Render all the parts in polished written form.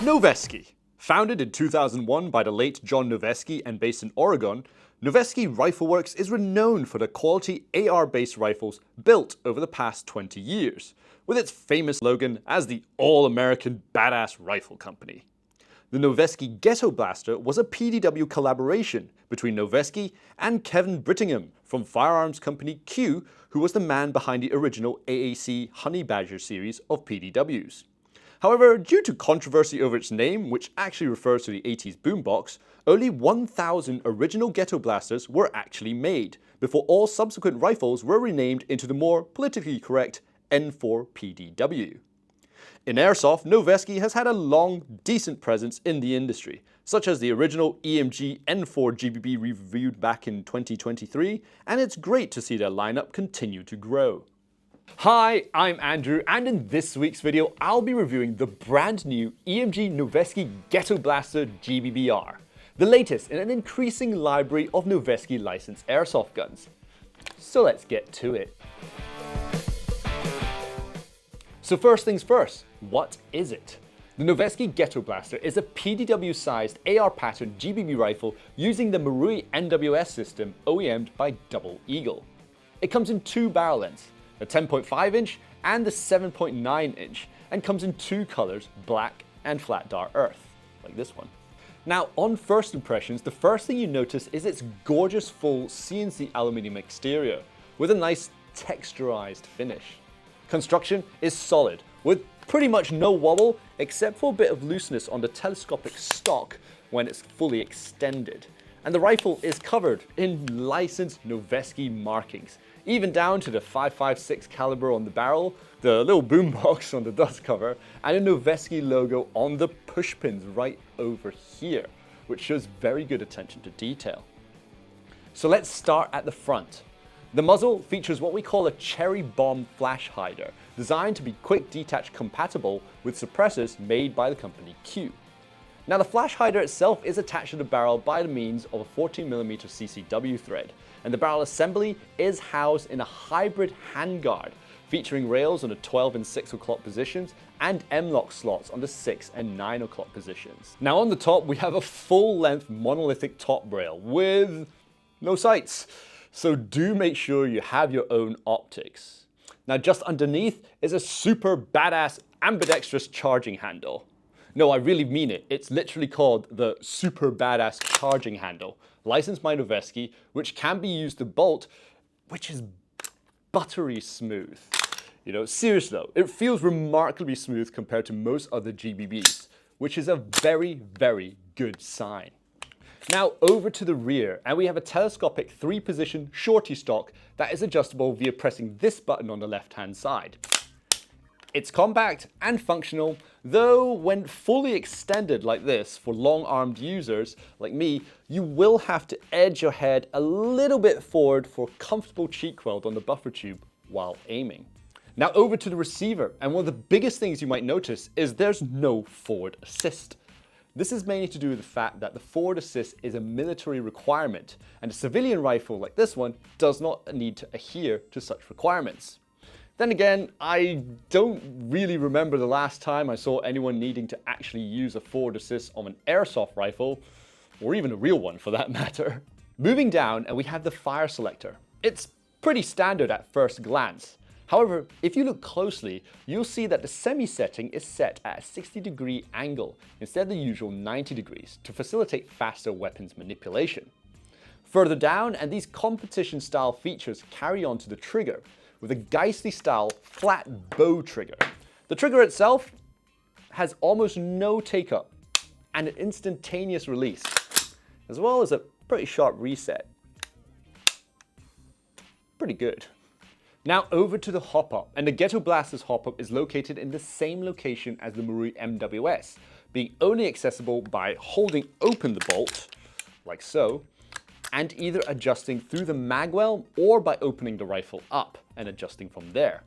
Noveske. Founded in 2001 by the late John Noveske and based in Oregon, Noveske Rifle Works is renowned for the quality AR-based rifles built over the past 20 years, with its famous slogan as the all-American badass rifle company. The Noveske Ghetto Blaster was a PDW collaboration between Noveske and Kevin Brittingham from firearms company Q, who was the man behind the original AAC Honey Badger series of PDWs. However, due to controversy over its name, which actually refers to the 80s boombox, only 1,000 original Ghetto Blasters were actually made, before all subsequent rifles were renamed into the more politically correct N4 PDW. In Airsoft, Noveske has had a long, decent presence in the industry, such as the original EMG N4 GBB reviewed back in 2023, and it's great to see their lineup continue to grow. Hi, I'm Andrew, and in this week's video, I'll be reviewing the brand new EMG Noveske Ghetto Blaster GBBR, the latest in an increasing library of Noveske licensed airsoft guns. So let's get to it. So first things first, what is it? The Noveske Ghetto Blaster is a PDW-sized AR pattern GBB rifle using the Marui NWS system OEM'd by Double Eagle. It comes in two barrel lengths, the 10.5 inch and the 7.9 inch, and comes in two colors, black and flat dark earth, like this one. Now, on first impressions, the first thing you notice is its gorgeous full CNC aluminum exterior with a nice texturized finish. Construction is solid, with pretty much no wobble except for a bit of looseness on the telescopic stock when it's fully extended. And the rifle is covered in licensed Noveske markings, even down to the 5.56 caliber on the barrel, the little boombox on the dust cover, and a Noveske logo on the pushpins right over here, which shows very good attention to detail. So let's start at the front. The muzzle features what we call a cherry bomb flash hider, designed to be quick detach compatible with suppressors made by the company Q. Now, the flash hider itself is attached to the barrel by the means of a 14mm CCW thread, and the barrel assembly is housed in a hybrid handguard featuring rails on the 12 and 6 o'clock positions and M-lock slots on the 6 and 9 o'clock positions. Now, on the top we have a full-length monolithic top rail with no sights, so do make sure you have your own optics. Now, just underneath is a super badass ambidextrous charging handle. No, I really mean it. It's literally called the Super Badass Charging Handle, licensed by Noveske, which can be used to bolt, which is buttery smooth. You know, seriously though, it feels remarkably smooth compared to most other GBBs, which is a very, very good sign. Now over to the rear, and we have a telescopic 3-position shorty stock that is adjustable via pressing this button on the left-hand side. It's compact and functional, though when fully extended like this for long-armed users like me, you will have to edge your head a little bit forward for comfortable cheek weld on the buffer tube while aiming. Now over to the receiver, and one of the biggest things you might notice is there's no forward assist. This is mainly to do with the fact that the forward assist is a military requirement, and a civilian rifle like this one does not need to adhere to such requirements. Then again, I don't really remember the last time I saw anyone needing to actually use a forward assist on an airsoft rifle, or even a real one for that matter. Moving down, and we have the fire selector. It's pretty standard at first glance. However, if you look closely, you'll see that the semi-setting is set at a 60-degree angle instead of the usual 90 degrees to facilitate faster weapons manipulation. Further down, and these competition-style features carry on to the trigger, with a Geisty-style flat bow trigger. The trigger itself has almost no take-up and an instantaneous release, as well as a pretty sharp reset. Pretty good. Now over to the hop-up, and the Ghetto Blaster's hop-up is located in the same location as the Marui MWS, being only accessible by holding open the bolt, like so, and either adjusting through the magwell or by opening the rifle up and adjusting from there.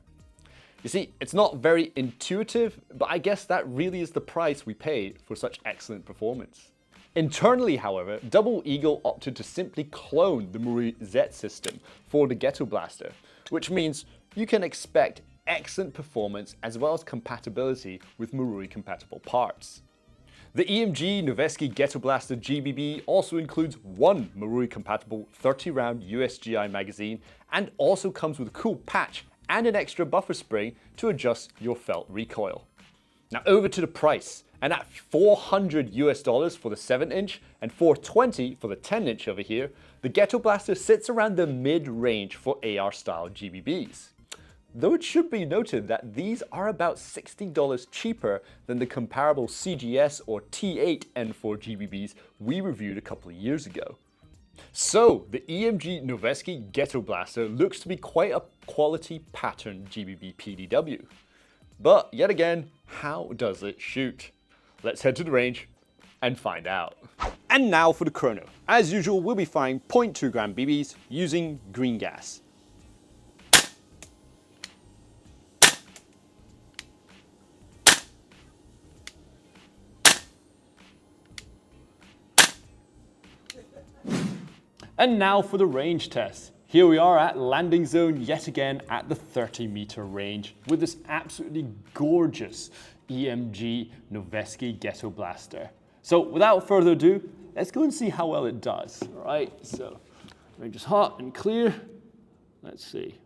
You see, it's not very intuitive, but I guess that really is the price we paid for such excellent performance. Internally, however, Double Eagle opted to simply clone the Marui Z system for the Ghetto Blaster, which means you can expect excellent performance as well as compatibility with Marui compatible parts. The EMG Noveske Ghetto Blaster GBB also includes one Marui-compatible 30-round USGI magazine and also comes with a cool patch and an extra buffer spring to adjust your felt recoil. Now over to the price, and at $400 for the 7-inch and $420 for the 10-inch over here, the Ghetto Blaster sits around the mid-range for AR-style GBBs. Though it should be noted that these are about $60 cheaper than the comparable CGS or T8 N4 GBBs we reviewed a couple of years ago. So, the EMG Noveske Ghetto Blaster looks to be quite a quality pattern GBB PDW. But yet again, how does it shoot? Let's head to the range and find out. And now for the Chrono. As usual, we'll be firing 0.2 gram BBs using green gas. And now for the range test. Here we are at landing zone yet again at the 30-meter range with this absolutely gorgeous EMG Noveske Ghetto Blaster. So without further ado, let's go and see how well it does. All right, so range is hot and clear. Let's see.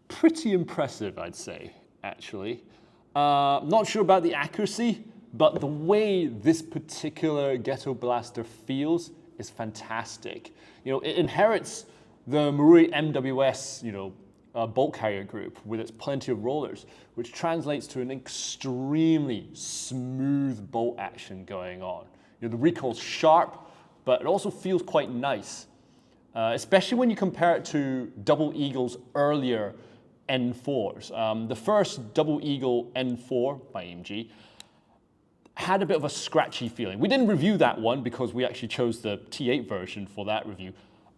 Pretty impressive, I'd say, actually. Not sure about the accuracy, but the way this particular Ghetto Blaster feels is fantastic. You know, it inherits the Marui MWS, bolt carrier group with its plenty of rollers, which translates to an extremely smooth bolt action going on. The recoil's sharp, but it also feels quite nice, especially when you compare it to Double Eagle's earlier N4s. The first Double Eagle N4 by EMG had a bit of a scratchy feeling. We didn't review that one because we actually chose the T8 version for that review.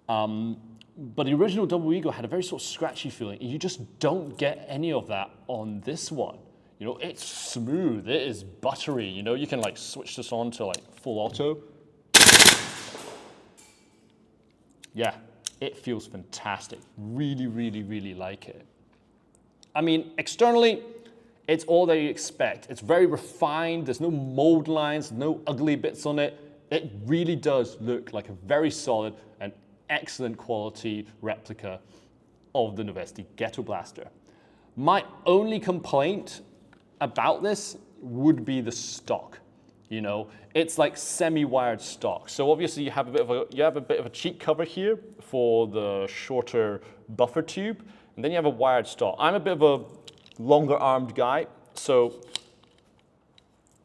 But the original Double Eagle had a very sort of scratchy feeling. You just don't get any of that on this one. It's smooth, it is buttery. You can like switch this on to like full auto. Yeah, it feels fantastic. Really, really, really like it. I mean, externally, it's all that you expect. It's very refined, there's no mold lines, no ugly bits on it. It really does look like a very solid and excellent quality replica of the Noveske Ghetto Blaster. My only complaint about this would be the stock. It's like semi-wired stock. So obviously you have a bit of a cheek cover here for the shorter buffer tube. And then you have a wired stock. I'm a bit of a longer armed guy, so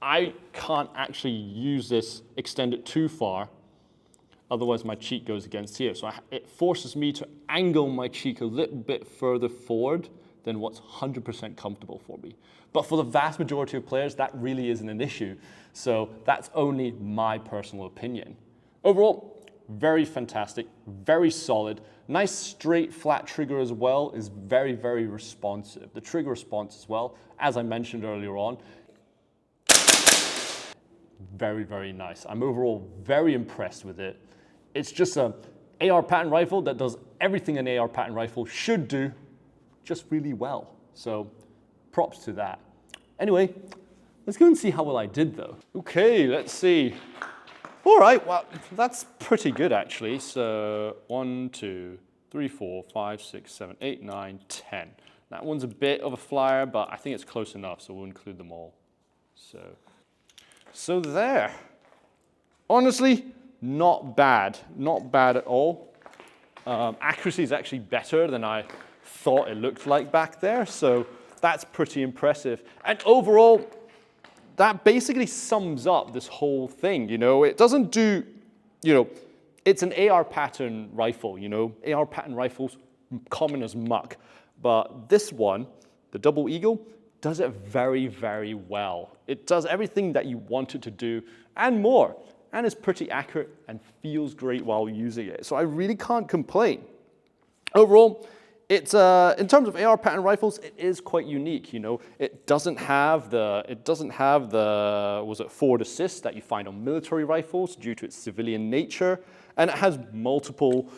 I can't actually use this, extend it too far, otherwise my cheek goes against here. So it forces me to angle my cheek a little bit further forward than what's 100% comfortable for me. But for the vast majority of players, that really isn't an issue. So that's only my personal opinion. Overall, very fantastic, very solid. Nice straight flat trigger as well, is very, very responsive. The trigger response as well, as I mentioned earlier on, very, very nice. I'm overall very impressed with it. It's just an AR pattern rifle that does everything an AR pattern rifle should do, just really well. So props to that. Anyway, let's go and see how well I did though. Okay, let's see. All right, well, that's pretty good actually. So 1, 2, 3, 4, 5, 6, 7, 8, 9, 10. That one's a bit of a flyer, but I think it's close enough, so we'll include them all. So there. Honestly, not bad at all. Accuracy is actually better than I thought it looked like back there, so that's pretty impressive. And overall, that basically sums up this whole thing, It doesn't do, it's an AR pattern rifle, AR pattern rifles, common as muck. But this one, the Double Eagle, does it very, very well. It does everything that you want it to do and more. and is pretty accurate and feels great while using it. So I really can't complain. Overall, it's in terms of AR pattern rifles, it is quite unique. You know, it doesn't have the forward assist that you find on military rifles due to its civilian nature, and it has multiple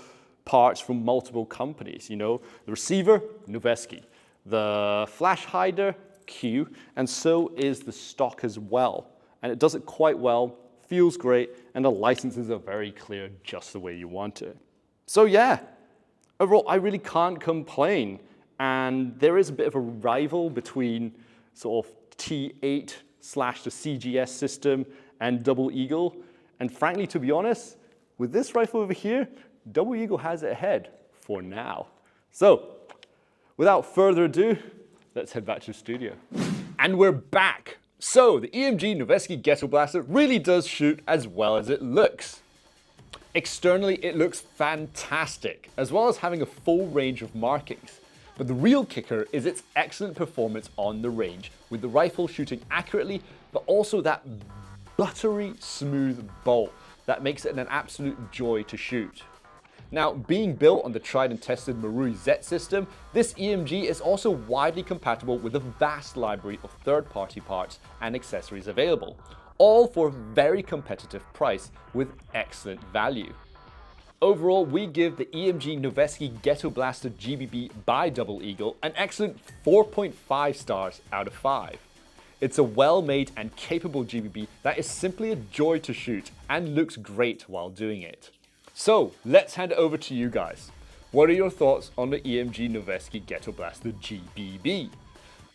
parts from multiple companies. You know, the receiver, Noveske, the flash hider, Q, and so is the stock as well. And it does it quite well, feels great, and the licenses are very clear, just the way you want it. So yeah. Overall, I really can't complain, and there is a bit of a rival between sort of T8 / the CGS system and Double Eagle, and frankly, to be honest, with this rifle over here, Double Eagle has it ahead for now. So, without further ado, let's head back to the studio. And we're back! So, the EMG Noveske Ghetto Blaster really does shoot as well as it looks. Externally, it looks fantastic, as well as having a full range of markings. But the real kicker is its excellent performance on the range, with the rifle shooting accurately, but also that buttery smooth bolt that makes it an absolute joy to shoot. Now, being built on the tried and tested Marui Z system, this EMG is also widely compatible with a vast library of third-party parts and accessories available, all for a very competitive price with excellent value. Overall, we give the EMG Noveske Ghetto Blaster GBB by Double Eagle an excellent 4.5 stars out of 5. It's a well-made and capable GBB that is simply a joy to shoot and looks great while doing it. So let's hand it over to you guys. What are your thoughts on the EMG Noveske Ghetto Blaster GBB?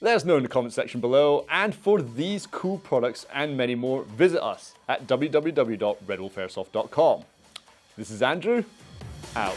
Let us know in the comment section below, and for these cool products and many more, visit us at www.redwolfairsoft.com. This is Andrew, out.